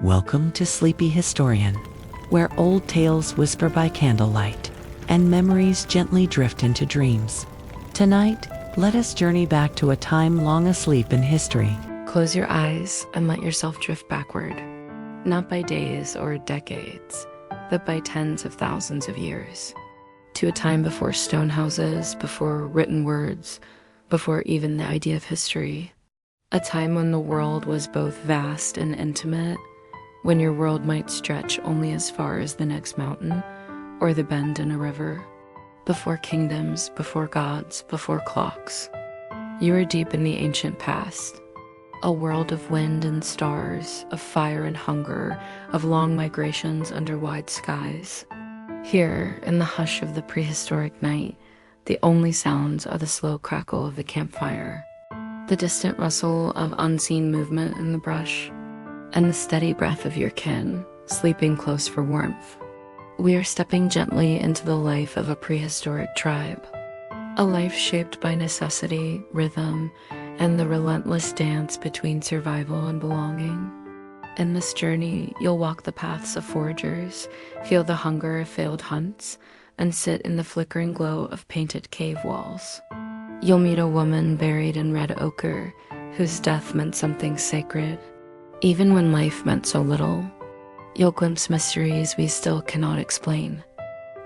Welcome to Sleepy Historian, where old tales whisper by candlelight and memories gently drift into dreams. Tonight, let us journey back to a time long asleep in history. Close your eyes and let yourself drift backward, not by days or decades, but by tens of thousands of years, to a time before stone houses, before written words, before even the idea of history. A time when the world was both vast and intimate, when your world might stretch only as far as the next mountain or the bend in a river. Before kingdoms, before gods, before clocks. You are deep in the ancient past, a world of wind and stars, of fire and hunger, of long migrations under wide skies. Here, in the hush of the prehistoric night, the only sounds are the slow crackle of the campfire, the distant rustle of unseen movement in the brush, and the steady breath of your kin, sleeping close for warmth. We are stepping gently into the life of a prehistoric tribe, a life shaped by necessity, rhythm, and the relentless dance between survival and belonging. In this journey, you'll walk the paths of foragers, feel the hunger of failed hunts, and sit in the flickering glow of painted cave walls. You'll meet a woman buried in red ochre, whose death meant something sacred, even when life meant so little. You'll glimpse mysteries we still cannot explain,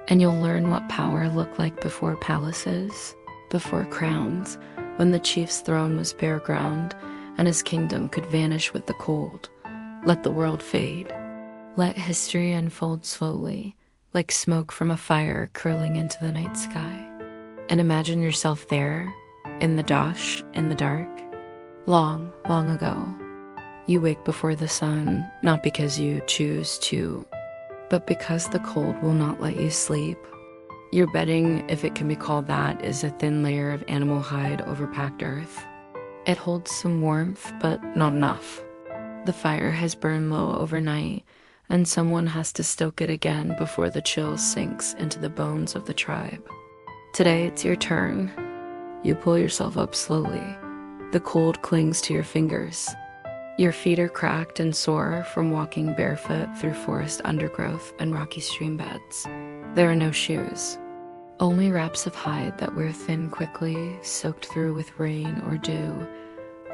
and you'll learn what power looked like before palaces, before crowns, when the chief's throne was bare ground, and his kingdom could vanish with the cold. Let the world fade. Let history unfold slowly, like smoke from a fire curling into the night sky. And imagine yourself there, in the dosh, in the dark, long, long ago. You wake before the sun, not because you choose to, but because the cold will not let you sleep. Your bedding, if it can be called that, is a thin layer of animal hide over packed earth. It holds some warmth, but not enough. The fire has burned low overnight, and someone has to stoke it again before the chill sinks into the bones of the tribe. Today it's your turn. You pull yourself up slowly. The cold clings to your fingers. Your feet are cracked and sore from walking barefoot through forest undergrowth and rocky stream beds. There are no shoes, only wraps of hide that wear thin quickly, soaked through with rain or dew.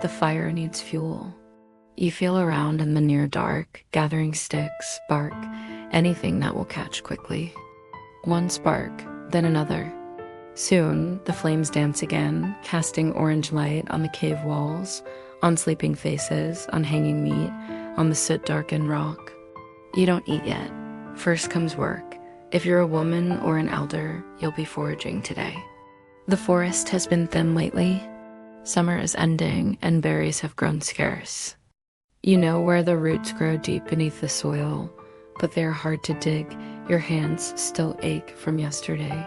The fire needs fuel. You feel around in the near dark, gathering sticks, bark, anything that will catch quickly. One spark, then another. Soon, the flames dance again, casting orange light on the cave walls, on sleeping faces, on hanging meat, on the soot-darkened rock. You don't eat yet. First comes work. If you're a woman or an elder, you'll be foraging today. The forest has been thin lately. Summer is ending, and berries have grown scarce. You know where the roots grow deep beneath the soil, but they're hard to dig. Your hands still ache from yesterday.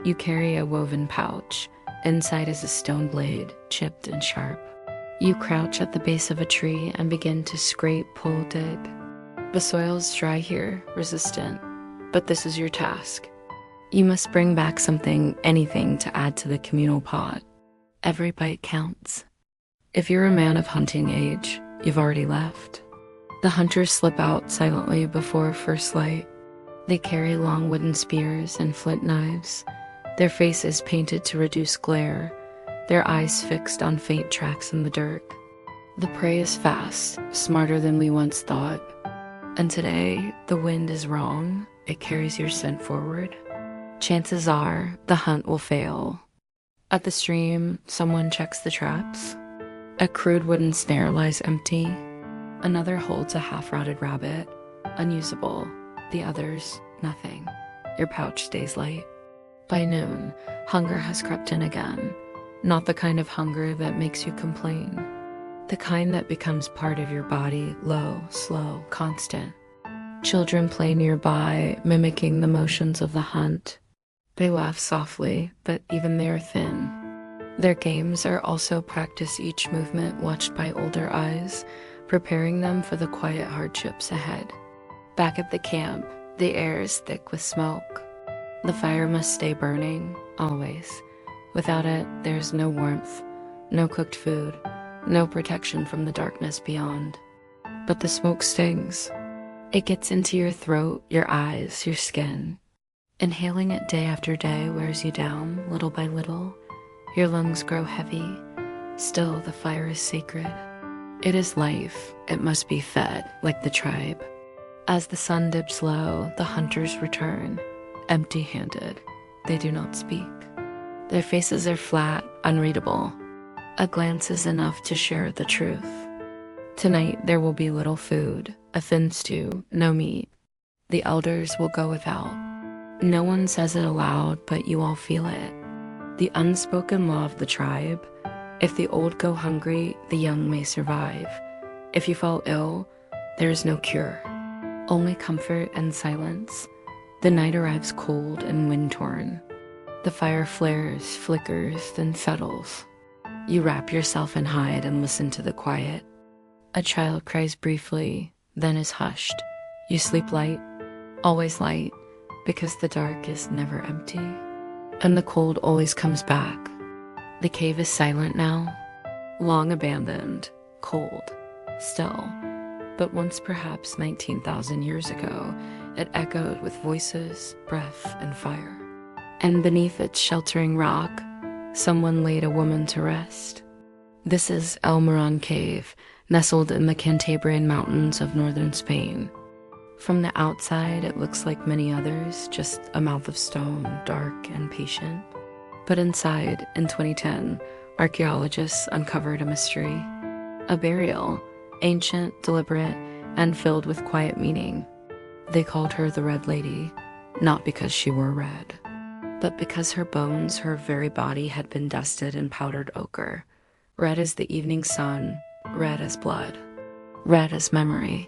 You carry a woven pouch. Inside is a stone blade, chipped and sharp. You crouch at the base of a tree and begin to scrape, pull, dig. The soil's dry here, resistant, but this is your task. You must bring back something, anything to add to the communal pot. Every bite counts. If you're a man of hunting age, you've already left. The hunters slip out silently before first light. They carry long wooden spears and flint knives, their faces painted to reduce glare, their eyes fixed on faint tracks in the dirt. The prey is fast, smarter than we once thought. And today, the wind is wrong. It carries your scent forward. Chances are, the hunt will fail. At the stream, someone checks the traps. A crude wooden snare lies empty. Another holds a half-rotted rabbit, unusable. The others, nothing. Your pouch stays light. By noon, hunger has crept in again. Not the kind of hunger that makes you complain. The kind that becomes part of your body, low, slow, constant. Children play nearby, mimicking the motions of the hunt. They laugh softly, but even they are thin. Their games are also practice each movement watched by older eyes, preparing them for the quiet hardships ahead. Back at the camp, the air is thick with smoke. The fire must stay burning, always. Without it, there's no warmth, no cooked food, no protection from the darkness beyond. but the smoke stings. It gets into your throat, your eyes, your skin. Inhaling it day after day wears you down, little by little. Your lungs grow heavy. Still, the fire is sacred. It is life. It must be fed, like the tribe. As the sun dips low, the hunters return, empty-handed. They do not speak. Their faces are flat, unreadable. A glance is enough to share the truth. Tonight there will be little food, a thin stew, no meat. The elders will go without. No one says it aloud, but you all feel it. The unspoken law of the tribe: if the old go hungry, the young may survive. If you fall ill, there is no cure. Only comfort and silence. The night arrives cold and wind-torn. The fire flares, flickers, then settles. You wrap yourself and hide and listen to the quiet. A child cries briefly, then is hushed. You sleep light, always light, because the dark is never empty. And the cold always comes back. The cave is silent now, long abandoned, cold, still. But once, perhaps 19,000 years ago, it echoed with voices, breath, and fire. And beneath its sheltering rock, someone laid a woman to rest. This is El Mirón Cave, nestled in the Cantabrian mountains of northern Spain. From the outside, it looks like many others, just a mouth of stone, dark and patient. But inside, in 2010, archaeologists uncovered a mystery. A burial, ancient, deliberate, and filled with quiet meaning. They called her the Red Lady, not because she wore red, but because her bones, her very body, had been dusted in powdered ochre. Red as the evening sun, red as blood, red as memory.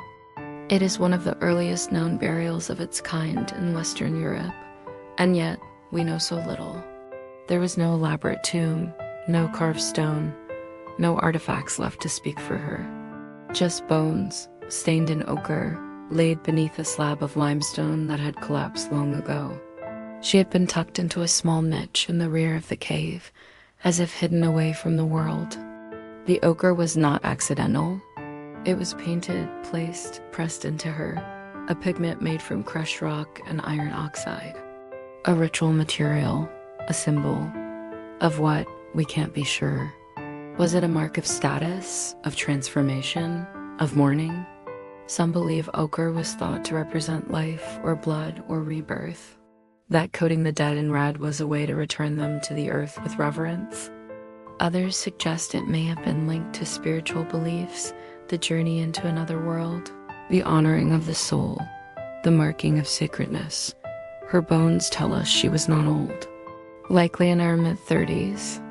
It is one of the earliest known burials of its kind in Western Europe, and yet we know so little. There was no elaborate tomb, no carved stone, no artifacts left to speak for her. Just bones, stained in ochre, laid beneath a slab of limestone that had collapsed long ago. She had been tucked into a small niche in the rear of the cave, as if hidden away from the world. The ochre was not accidental. It was painted, placed, pressed into her, a pigment made from crushed rock and iron oxide. A ritual material, a symbol of what, we can't be sure. Was it a mark of status, of transformation, of mourning? Some believe ochre was thought to represent life or blood or rebirth. That coating the dead in red was a way to return them to the earth with reverence. Others suggest it may have been linked to spiritual beliefs, the journey into another world, the honoring of the soul, the marking of sacredness. Her bones tell us she was not old, likely in her mid-30s.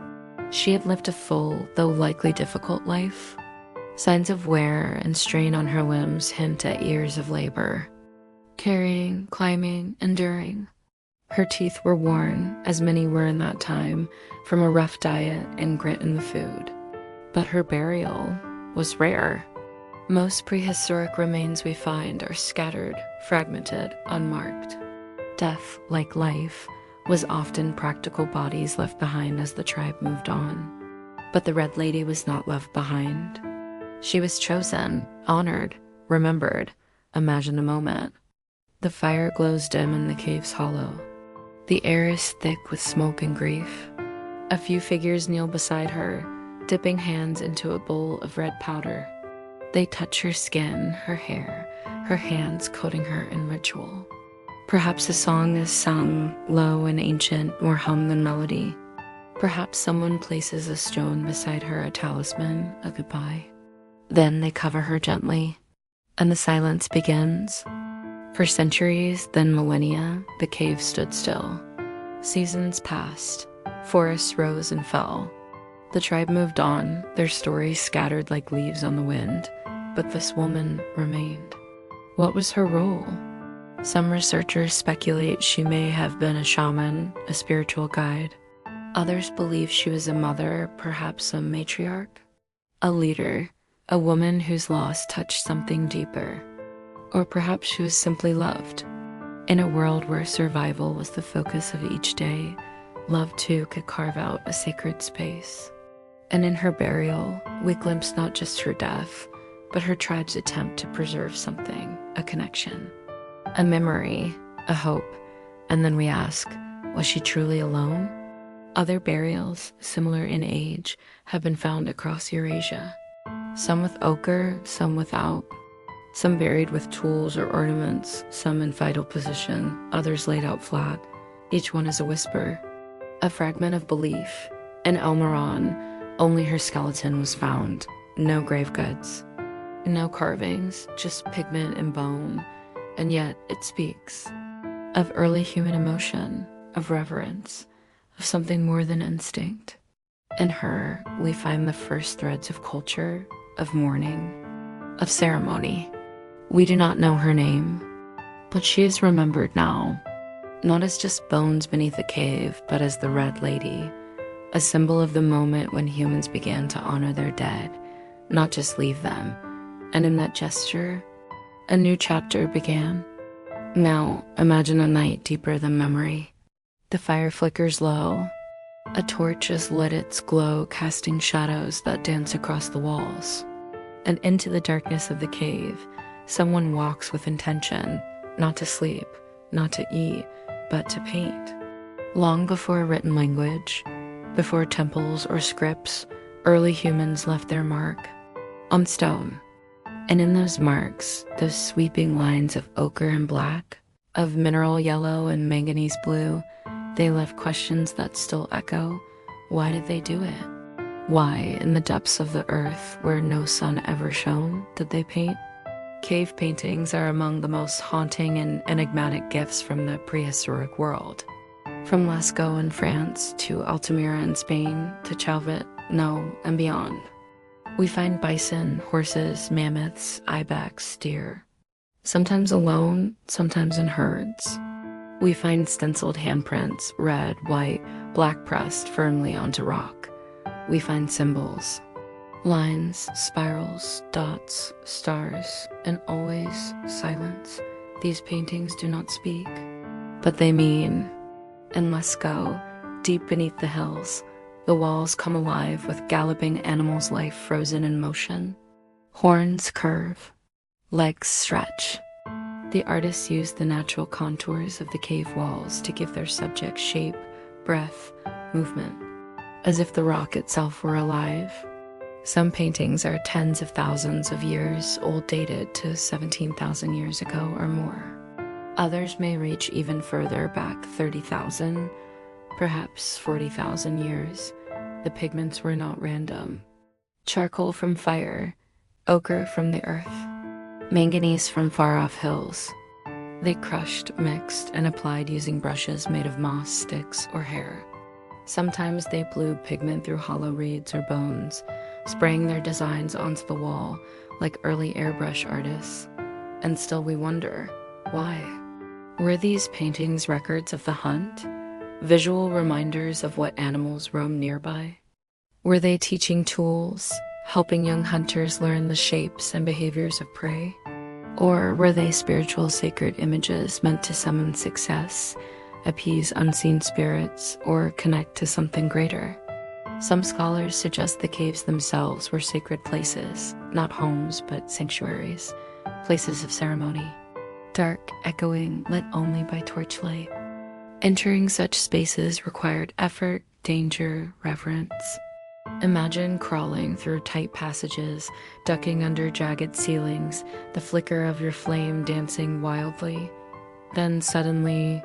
She had lived a full, though likely difficult life. Signs of wear and strain on her limbs hint at years of labor. Carrying, climbing, enduring. Her teeth were worn, as many were in that time, from a rough diet and grit in the food. But her burial was rare. Most prehistoric remains we find are scattered, fragmented, unmarked. Death, like life, was often practical bodies left behind as the tribe moved on. But the Red Lady was not left behind. She was chosen, honored, remembered. Imagine a moment. The fire glows dim in the cave's hollow. The air is thick with smoke and grief. A few figures kneel beside her, dipping hands into a bowl of red powder. They touch her skin, her hair, her hands coating her in ritual. Perhaps a song is sung, low and ancient, more hum than melody. Perhaps someone places a stone beside her, a talisman, a goodbye. Then they cover her gently, and the silence begins. For centuries, then millennia, the cave stood still. Seasons passed, forests rose and fell. The tribe moved on, their stories scattered like leaves on the wind, but this woman remained. What was her role? Some researchers speculate she may have been a shaman, a spiritual guide. Others believe she was a mother, perhaps a matriarch, a leader, a woman whose loss touched something deeper. Or perhaps she was simply loved. In a world where survival was the focus of each day, love too could carve out a sacred space. And in her burial, we glimpse not just her death, but her tribe's attempt to preserve something, a connection, a memory, a hope. And then we ask, was she truly alone? Other burials, similar in age, have been found across Eurasia. Some with ochre, some without. Some buried with tools or ornaments, some in fetal position, others laid out flat. Each one is a whisper, a fragment of belief. In El Mirón, only her skeleton was found. No grave goods, no carvings, just pigment and bone. And yet it speaks of early human emotion, of reverence, of something more than instinct. In her, we find the first threads of culture, of mourning, of ceremony. We do not know her name, but she is remembered now, not as just bones beneath a cave, but as the Red Lady, a symbol of the moment when humans began to honor their dead, not just leave them. And in that gesture, a new chapter began. Now, imagine a night deeper than memory. The fire flickers low. A torch has lit its glow, casting shadows that dance across the walls. And into the darkness of the cave, someone walks with intention, not to sleep, not to eat, but to paint. Long before written language, before temples or scripts, early humans left their mark on stone. And in those marks, those sweeping lines of ochre and black, of mineral yellow and manganese blue, they left questions that still echo. Why did they do it? Why, in the depths of the earth where no sun ever shone, did they paint? Cave paintings are among the most haunting and enigmatic gifts from the prehistoric world. From Lascaux in France to Altamira in Spain to Chauvet, and beyond. We find bison, horses, mammoths, ibex, deer. Sometimes alone, sometimes in herds. We find stenciled handprints, red, white, black pressed firmly onto rock. We find symbols, lines, spirals, dots, stars, and always silence. These paintings do not speak, but they mean. In Lascaux, deep beneath the hills, the walls come alive with galloping animals' life frozen in motion. Horns curve, legs stretch. The artists use the natural contours of the cave walls to give their subjects shape, breath, movement, as if the rock itself were alive. Some paintings are tens of thousands of years old, dated to 17,000 years ago or more. Others may reach even further back, 30,000, perhaps 40,000 years. The pigments were not random. Charcoal from fire, ochre from the earth, manganese from far-off hills. They crushed, mixed, and applied using brushes made of moss, sticks, or hair. Sometimes they blew pigment through hollow reeds or bones, spraying their designs onto the wall like early airbrush artists. And still we wonder, why? Were these paintings records of the hunt? Visual reminders of what animals roam nearby? Were they teaching tools, helping young hunters learn the shapes and behaviors of prey? Or were they spiritual sacred images meant to summon success, appease unseen spirits, or connect to something greater? Some scholars suggest the caves themselves were sacred places, not homes but sanctuaries, places of ceremony. Dark, echoing, lit only by torchlight. Entering such spaces required effort, danger, reverence. Imagine crawling through tight passages, ducking under jagged ceilings, the flicker of your flame dancing wildly. Then suddenly,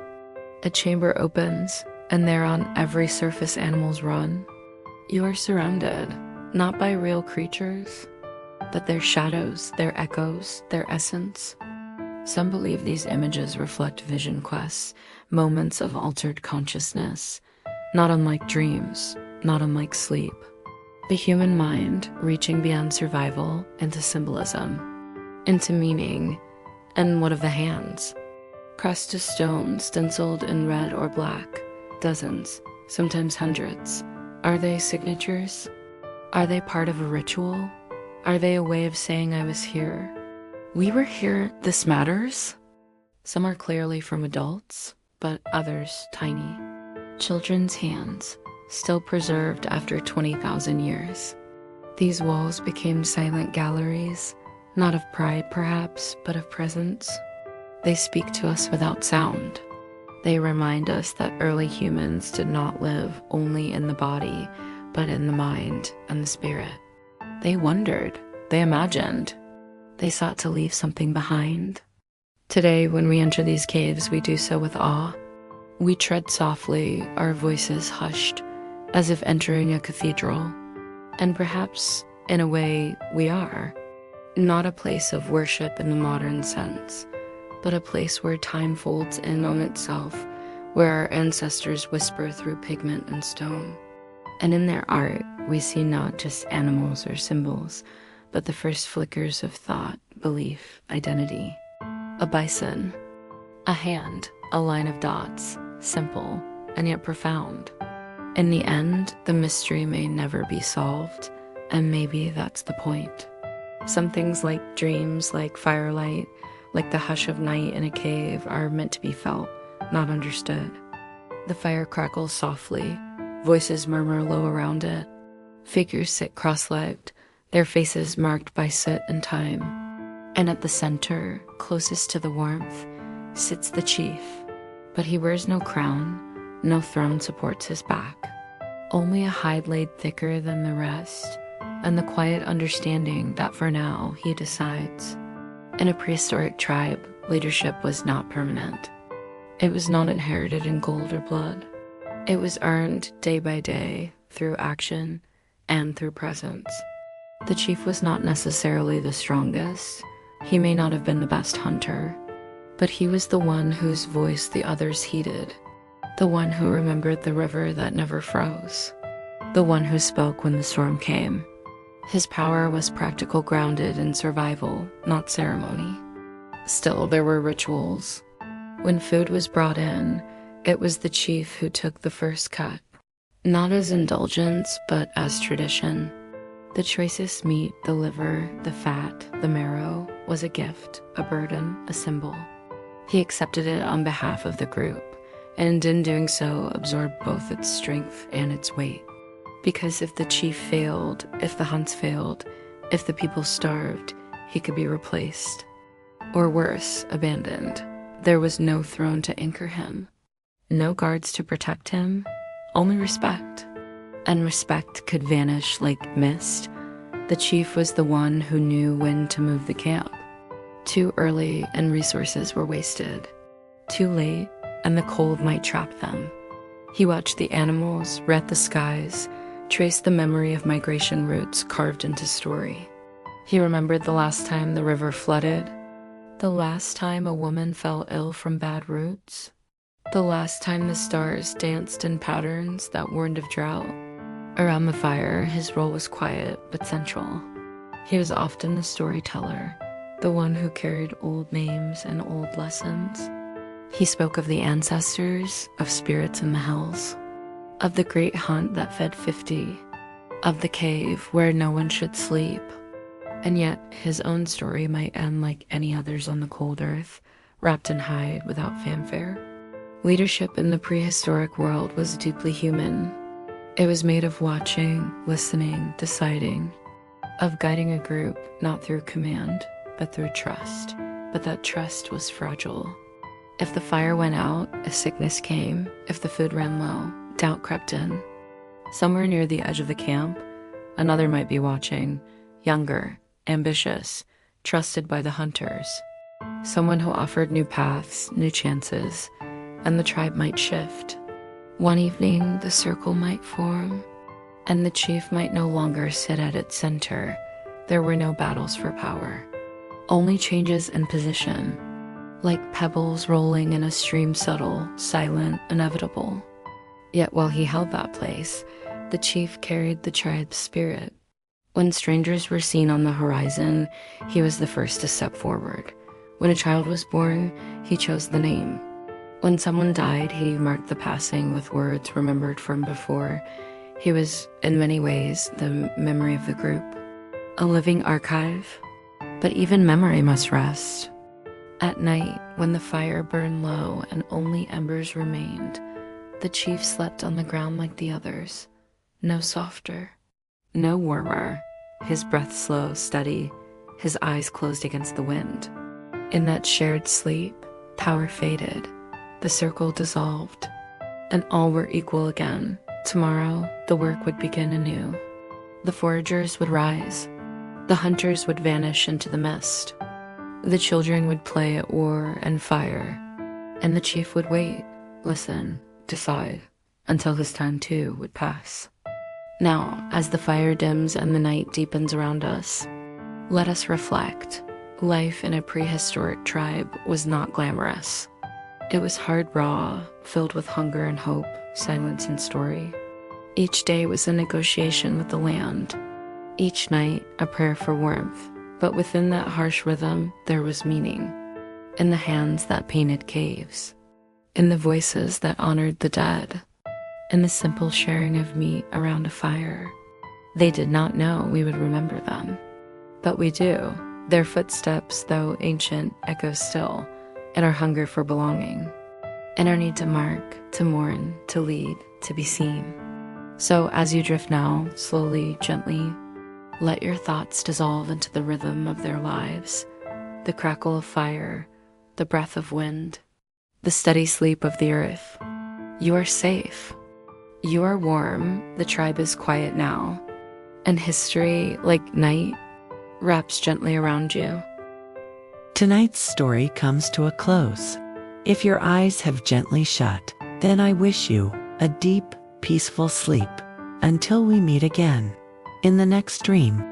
a chamber opens, and there on every surface animals run. You are surrounded, not by real creatures, but their shadows, their echoes, their essence. Some believe these images reflect vision quests, moments of altered consciousness, not unlike dreams, not unlike sleep. The human mind reaching beyond survival into symbolism, into meaning. And what of the hands? Pressed to stone, stenciled in red or black, dozens, sometimes hundreds. Are they signatures? Are they part of a ritual? Are they a way of saying I was here? We were here, this matters? Some are clearly from adults, but others tiny. Children's hands, still preserved after 20,000 years. These walls became silent galleries, Not of pride, perhaps, but of presence. They speak to us without sound. They remind us that early humans did not live only in the body, but in the mind and the spirit. They wondered, they imagined, they sought to leave something behind. Today, when we enter these caves, we do so with awe. We tread softly, our voices hushed, as if entering a cathedral. And perhaps, in a way, we are. Not a place of worship in the modern sense, but a place where time folds in on itself, where our ancestors whisper through pigment and stone. And in their art, we see not just animals or symbols, but the first flickers of thought, belief, identity. A bison, a hand, a line of dots, simple and yet profound. In the end, the mystery may never be solved, and maybe that's the point. Some things like dreams, like firelight, like the hush of night in a cave are meant to be felt, not understood. The fire crackles softly, voices murmur low around it. Figures sit cross-legged, their faces marked by soot and time. And at the center, closest to the warmth, sits the chief. But he wears no crown, no throne supports his back. Only a hide laid thicker than the rest, and the quiet understanding that for now he decides. In a prehistoric tribe, leadership was not permanent. It was not inherited in gold or blood. It was earned day by day through action and through presence. The chief was not necessarily the strongest. He may not have been the best hunter, but he was the one whose voice the others heeded, the one who remembered the river that never froze, the one who spoke when the storm came. His power was practical, grounded in survival, not ceremony. Still, there were rituals. When food was brought in, it was the chief who took the first cut, not as indulgence, but as tradition. The choicest meat, the liver, the fat, the marrow, was a gift, a burden, a symbol. He accepted it on behalf of the group, and in doing so absorbed both its strength and its weight. Because if the chief failed, if the hunts failed, if the people starved, he could be replaced. Or worse, abandoned. There was no throne to anchor him, no guards to protect him, only respect. And respect could vanish like mist. The chief was the one who knew when to move the camp. Too early and resources were wasted. Too late and the cold might trap them. He watched the animals, read the skies, traced the memory of migration routes carved into story. He remembered the last time the river flooded, the last time a woman fell ill from bad roots, the last time the stars danced in patterns that warned of drought. Around the fire, his role was quiet but central. He was often the storyteller, the one who carried old names and old lessons. He spoke of the ancestors, of spirits in the hills, of the great hunt that fed 50, of the cave where no one should sleep. And yet, his own story might end like any others on the cold earth, wrapped in hide without fanfare. Leadership in the prehistoric world was deeply human. It was made of watching, listening, deciding, of guiding a group not through command, but through trust. But that trust was fragile. If the fire went out, if sickness came, if the food ran low, doubt crept in. Somewhere near the edge of the camp, another might be watching, younger, ambitious, trusted by the hunters. Someone who offered new paths, new chances, and the tribe might shift. One evening, the circle might form, and the chief might no longer sit at its center. There were no battles for power, only changes in position, like pebbles rolling in a stream, subtle, silent, inevitable. Yet while he held that place, the chief carried the tribe's spirit. When strangers were seen on the horizon, he was the first to step forward. When a child was born, he chose the name. When someone died, he marked the passing with words remembered from before. He was, in many ways, the memory of the group, a living archive. But even memory must rest. At night, when the fire burned low and only embers remained, the chief slept on the ground like the others, no softer, no warmer, his breath slow, steady, his eyes closed against the wind. In that shared sleep, power faded, the circle dissolved, and all were equal again. Tomorrow, the work would begin anew. The foragers would rise, the hunters would vanish into the mist, the children would play at war and fire, and the chief would wait, listen, decide, until his time too would pass. Now, as the fire dims and the night deepens around us, let us reflect. Life in a prehistoric tribe was not glamorous. It was hard, raw, filled with hunger and hope, silence and story. Each day was a negotiation with the land. Each night, a prayer for warmth. But within that harsh rhythm, there was meaning. In the hands that painted caves. In the voices that honored the dead. In the simple sharing of meat around a fire. They did not know we would remember them. But we do. Their footsteps, though ancient, echo still, in our hunger for belonging, in our need to mark, to mourn, to lead, to be seen. So as you drift now, slowly, gently, let your thoughts dissolve into the rhythm of their lives, the crackle of fire, the breath of wind, the steady sleep of the earth. You are safe. You are warm. The tribe is quiet now, and history, like night, wraps gently around you. Tonight's story comes to a close. If your eyes have gently shut, then I wish you a deep, peaceful sleep until we meet again in the next dream.